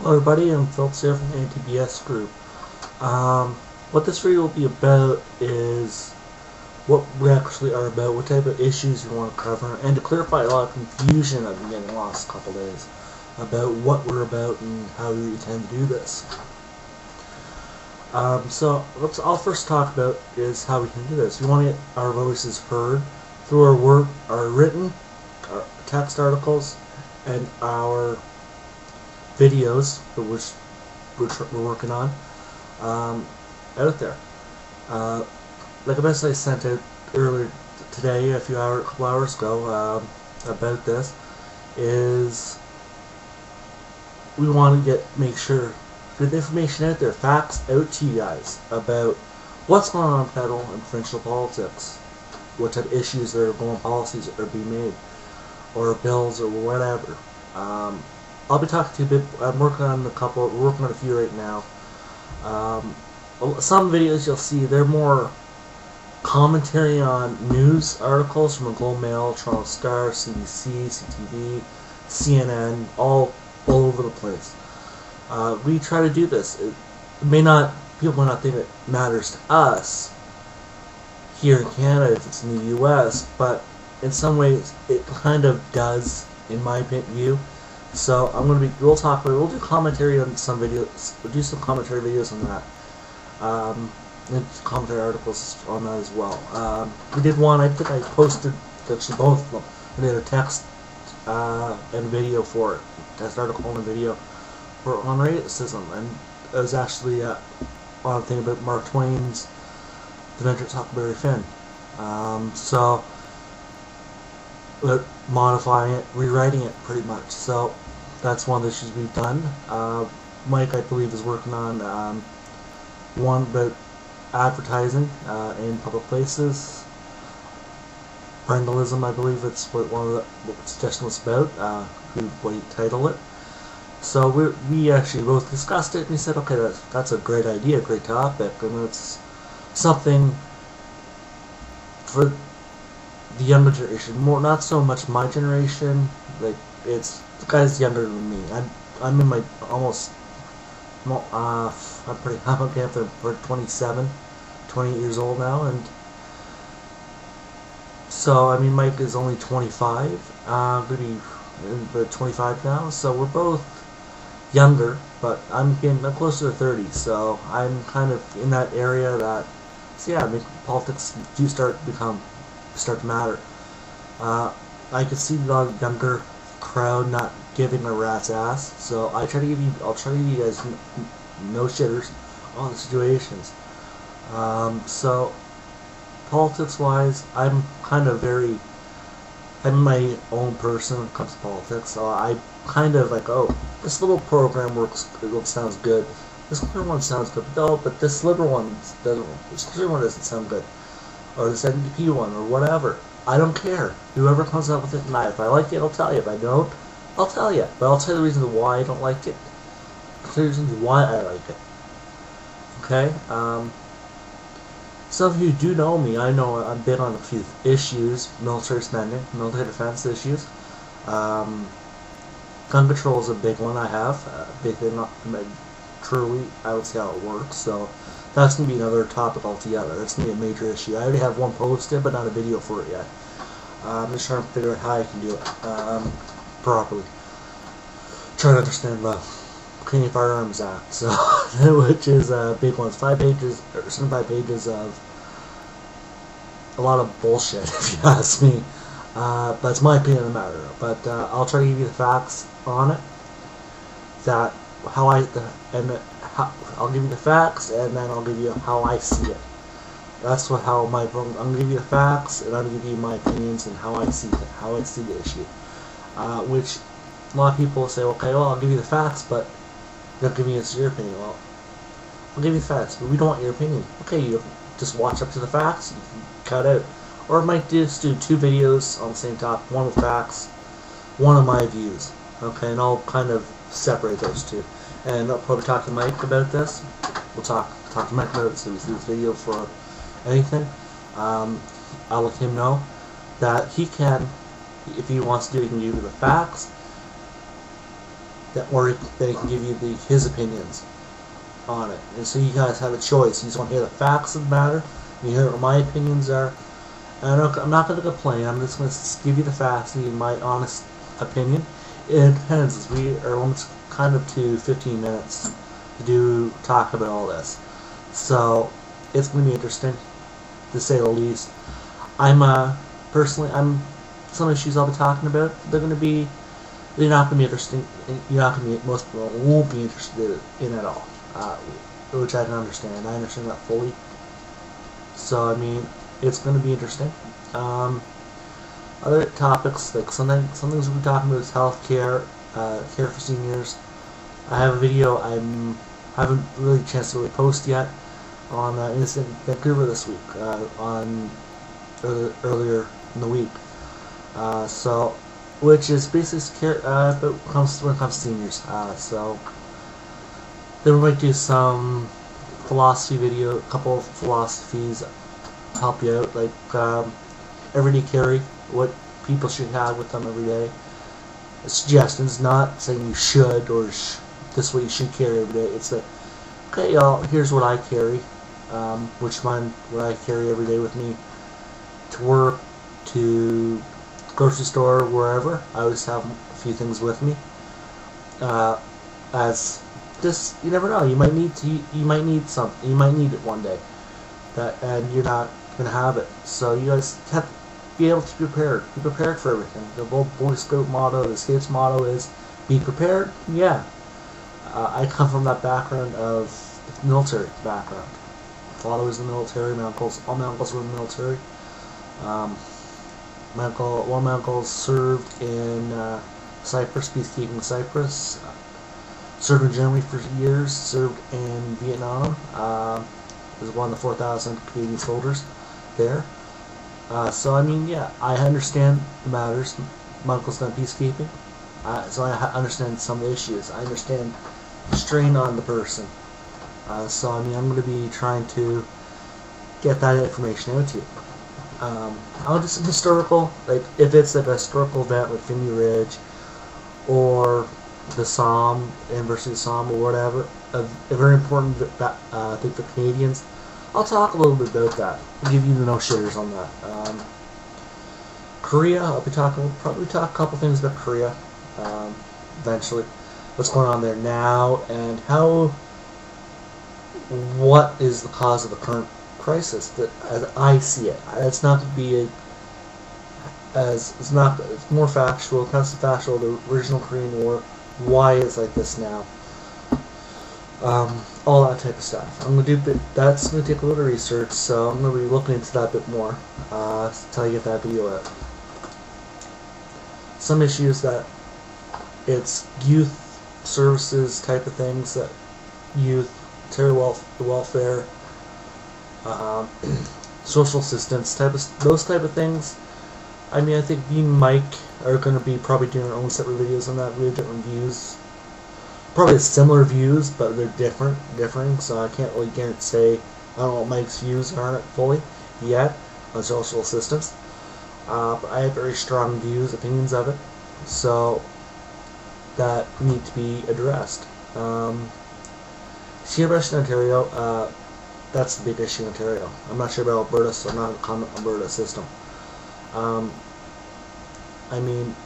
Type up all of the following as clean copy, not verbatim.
Hello everybody, I'm Phil here from AntiBSGroup. What this video will be about is what we actually are about, what type of issues we want to cover, and to clarify a lot of confusion I've been getting the last couple days about what we're about and how we intend to do this. So I'll first talk about is how we can do this. We want to get our voices heard through our work, our written, our text articles, and our videos, which we're working on, out there. Like a message I sent out earlier today, a couple hours ago, about this, is we want to make sure good information out there, facts out to you guys about what's going on in federal and provincial politics, what type of issues that are going, policies that are being made, or bills or whatever. I'll be talking to you a bit. I'm working on a couple. We're working on a few right now. Some videos you'll see they're more commentary on news articles from the Globe Mail, Toronto Star, CBC, CTV, CNN, all over the place. We try to do this. People may not think it matters to us here in Canada if it's in the U.S., but in some ways it kind of does, in my view. So we'll do commentary on some videos. We'll do some commentary videos on that, and commentary articles on that as well. We did one. I think I posted actually both of them. We did a text and video for it, text article and a video on racism, and it was actually on a thing about Mark Twain's The Adventures of Huckleberry Finn. So modifying it, rewriting it pretty much. So that's one of the issues we've done. Mike, I believe, is working on one about advertising in public places. Brendalism, I believe it's what the suggestion was about, what he titled it. So we actually both discussed it, and he said, okay, that's a great idea, great topic, and it's something for the younger generation, more not so much my generation. Like, it's the guy's younger than me. I'm in my almost I'm getting up for 27, 28 years old now, and so I mean Mike is only 25, maybe about 25 now. So we're both younger, but I'm closer to 30, so I'm kind of in that area that, so yeah, I mean, politics do start to matter. I could see the younger crowd not giving a rat's ass, so I'll try to give you guys no shitters on the situations. So politics wise, I'm my own person when it comes to politics, so I kind of like, oh, this little program sounds good, this other one sounds good, but this liberal one doesn't sound good, or this NDP one, or whatever. I don't care. Whoever comes up with it tonight. If I like it, I'll tell you. If I don't, I'll tell you. But I'll tell you the reasons why I don't like it. I'll tell you the reasons why I like it. Okay? Some of you do know me. I know I've been on a few issues. Military spending, military defense issues. Gun control is a big one I have. Big thing. Truly, I would see how it works. So that's going to be another topic altogether. That's going to be a major issue. I already have one posted, but not a video for it yet. I'm just trying to figure out how I can do it properly. Trying to understand the Canadian Firearms Act, so which is a big one. It's 5 pages, or 75 pages of a lot of bullshit, if you ask me. That's my opinion on the matter. But I'll try to give you the facts on it. I'll give you the facts, and then I'll give you how I see it. I'm gonna give you the facts, and I'm gonna give you my opinions and how I see the issue. Which a lot of people say, okay, well, I'll give you the facts, but don't give me your opinion. Well, I'll give you the facts, but we don't want your opinion. Okay, you just watch up to the facts, you can cut out. Or I might just do 2 videos on the same topic, one with facts, one of my views. Okay, and I'll kind of separate those two. And I'll probably talk to Mike about this. We'll talk to Mike about it, so we see this video for anything. I'll let him know that he can, if he wants to do, he can give you the facts, or they can give you his opinions on it. And so you guys have a choice. You just want to hear the facts of the matter. You hear what my opinions are. And I'm not going to complain. I'm just going to give you the facts and my honest opinion. It depends. We are almost kind of to 15 minutes to talk about all this. So it's going to be interesting, to say the least. Personally, some issues I'll be talking about, they're not going to be interesting. Most people won't be interested in at all, which I can understand. I understand that fully. So I mean, it's going to be interesting. Other topics, like some things we'll be talking about is healthcare, care for seniors. I have a video I haven't really a chance to really post yet on Incident Vancouver this week, on earlier in the week. So, which is basically when it comes to seniors. So, then we might do some philosophy video, a couple of philosophies help you out, like everyday carry, what people should have with them every day. Suggestions, not saying you should or this is what you should carry every day. It's that, okay, y'all, here's what I carry, what I carry every day with me to work, to grocery store, wherever. I always have a few things with me. As just, you never know, you might need something, you might need it one day, and you're not gonna have it. So you guys have to be able to be prepared for everything. The Boy Scout motto, the Scouts motto is be prepared. Yeah, I come from that background of the military background. Father was in the military. All my uncles were in the military. One of my uncles served in Cyprus, peacekeeping Cyprus. Served in Germany for years. Served in Vietnam. Was one of the 4,000 Canadian soldiers there. So I mean, yeah, I understand the matters. My uncle's done peacekeeping, so I understand some of the issues. I understand the strain on the person. So I mean, I'm going to be trying to get that information out to you. I'll do some historical, like if it's a historical event like Finley Ridge or the Somme, Anniversary of the Somme, or whatever, a very important thing for Canadians. I'll talk a little bit about that. I'll give you the no-shitters on that. Korea, probably talk a couple things about Korea eventually. What's going on there now, and what is the cause of the current crisis? That, as I see it, it's not to be it's more factual. It's not so factual. The original Korean War, why it's like this now. All that type of stuff. That's going to take a little research, so I'm going to be looking into that a bit more until I get that video out. Some issues that it's youth services type of things, that youth, welfare, social assistance those type of things. I mean, I think me and Mike are going to be probably doing our own separate videos on that. We have different views. Probably similar views, but they're differing, so I can't really say I don't know what Mike's views are on it fully yet on social assistance. But I have very strong opinions of it, so that need to be addressed. CRS in Ontario, that's the big issue in Ontario. I'm not sure about Alberta, so I'm not going to comment on Alberta system. I mean,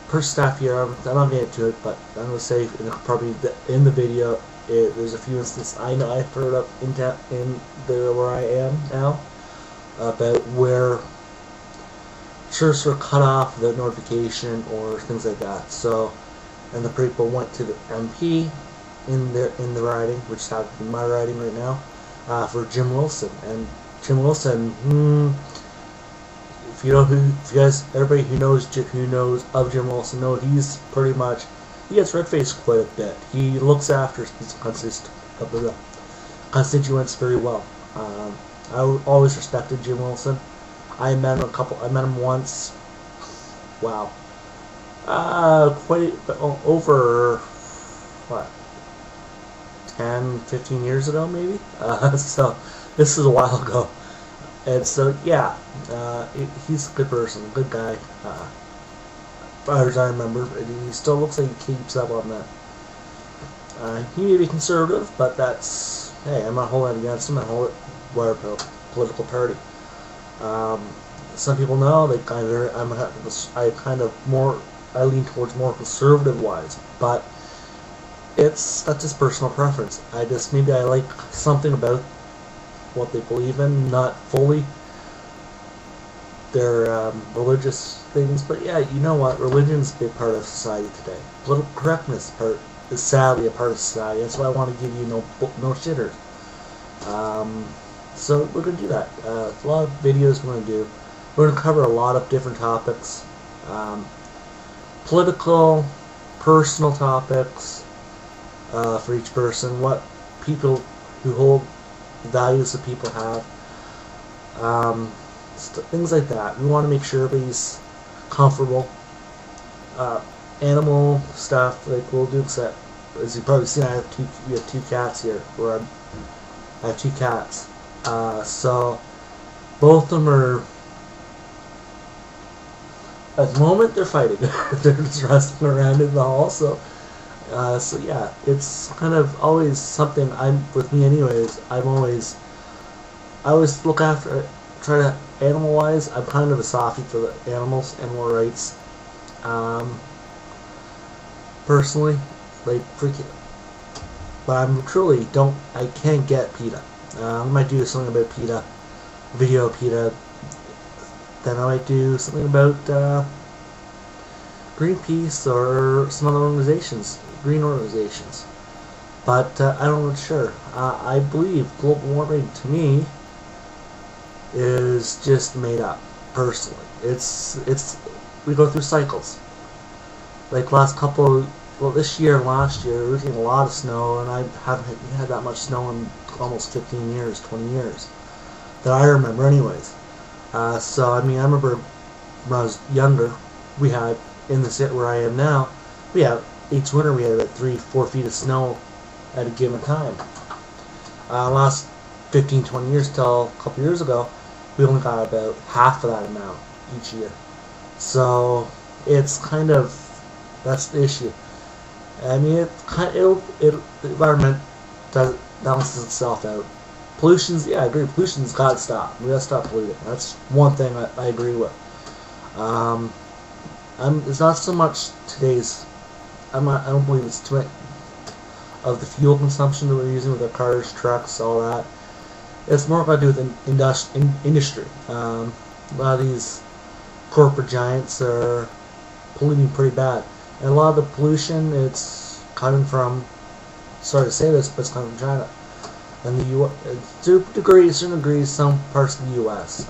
per staff here, I'm not getting into it, but I'm going to say probably in the video, there's a few instances I know I've heard of in there where I am now, about where shirts were cut off the notification or things like that. So, and the people went to the MP in the riding, which happens to be my riding right now, for Jim Wilson. And Jim Wilson, if you guys, everybody who knows of Jim Wilson know he's pretty much, he gets red-faced quite a bit. He looks after his constituents very well. I always respected Jim Wilson. I met him once. Wow. Over what, 10, 15 years ago maybe. So this is a while ago. And so, yeah, he's a good person, good guy. far as I remember. He still looks like he keeps up on that. He may be conservative, but that's, hey, I'm not holding it against him. I hold it whatever political party. Some people know they I lean towards more conservative wise, but that's just personal preference. Maybe I like something about what they believe in, not fully their religious things, but yeah, you know what? Religion's a big part of society today. Political correctness is sadly a part of society. That's why I want to give you no shitters. So we're going to do that. A lot of videos we're going to do. We're going to cover a lot of different topics. Political, personal topics for each person. What people who hold values that people have. Things like that. We want to make sure everybody's comfortable. Animal stuff, like we'll do, except as you've probably seen, we have two cats here. I have two cats. So both of them are, at the moment, they're fighting. They're just wrestling around in the hall. So yeah, it's kind of always something. With me anyways. I always look after. Try to, animal wise, I'm kind of a softie for the animals, animal rights. Personally, like freaking. But I can't get PETA. I might do something about PETA, video of PETA. Then I might do something about Greenpeace or some other organizations, green organizations. But I'm not sure. I believe global warming, to me, is just made up. Personally, we go through cycles. Like this year and last year, we were getting a lot of snow, and I haven't had that much snow in almost 15 years, 20 years, that I remember anyways. So, I mean, I remember when I was younger, we had, in the city where I am now, each winter we had about 3-4 feet of snow at a given time. Last 15-20 years, till a couple years ago, we only got about half of that amount each year. So, it's kind of, that's the issue. I mean, the environment balances itself out. Pollution's, yeah, I agree. Pollution's got to stop. We got to stop polluting. That's one thing I agree with. It's not so much today's. I don't believe it's too much of the fuel consumption that we're using with our cars, trucks, all that. It's more got to do with industry. A lot of these corporate giants are polluting pretty bad. And a lot of the pollution, it's coming from, sorry to say this, but it's coming from China. And the U.S., to certain degrees, some parts of the U.S.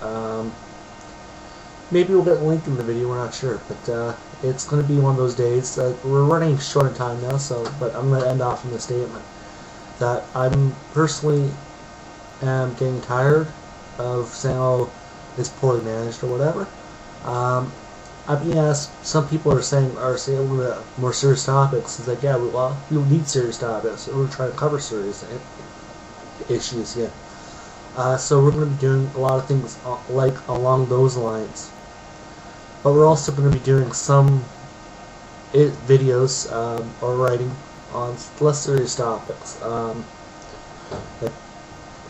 Maybe we'll get a link in the video, we're not sure. But it's going to be one of those days. We're running short on time now, but I'm going to end off in the statement that I'm personally am getting tired of saying, oh, it's poorly managed or whatever. I've been asked, some people are saying more serious topics. It's like, yeah, we need serious topics. We're trying to cover serious issues here. So we're going to be doing a lot of things along those lines. But we're also going to be doing some videos or writing on less serious topics. Like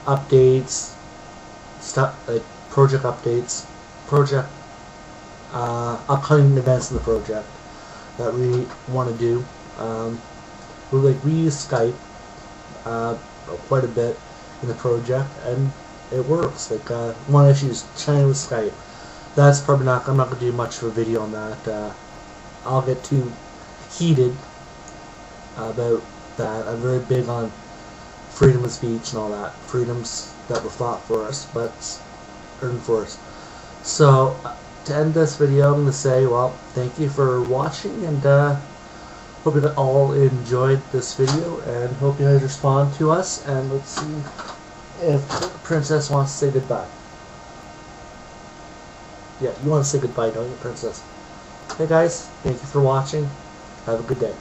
updates, like project updates, upcoming events in the project that we want to do. We use Skype quite a bit in the project, and it works. Like one issue is chatting with Skype. That's probably not. I'm not going to do much of a video on that. I'll get too heated about that. I'm very big on freedom of speech and all that. Freedoms that were fought for us, but earned for us. So to end this video, I'm going to say, well, thank you for watching, and hope you all enjoyed this video, and hope you guys respond to us. And let's see if Princess wants to say goodbye. Yeah, you want to say goodbye, don't you, Princess? Hey guys, thank you for watching. Have a good day.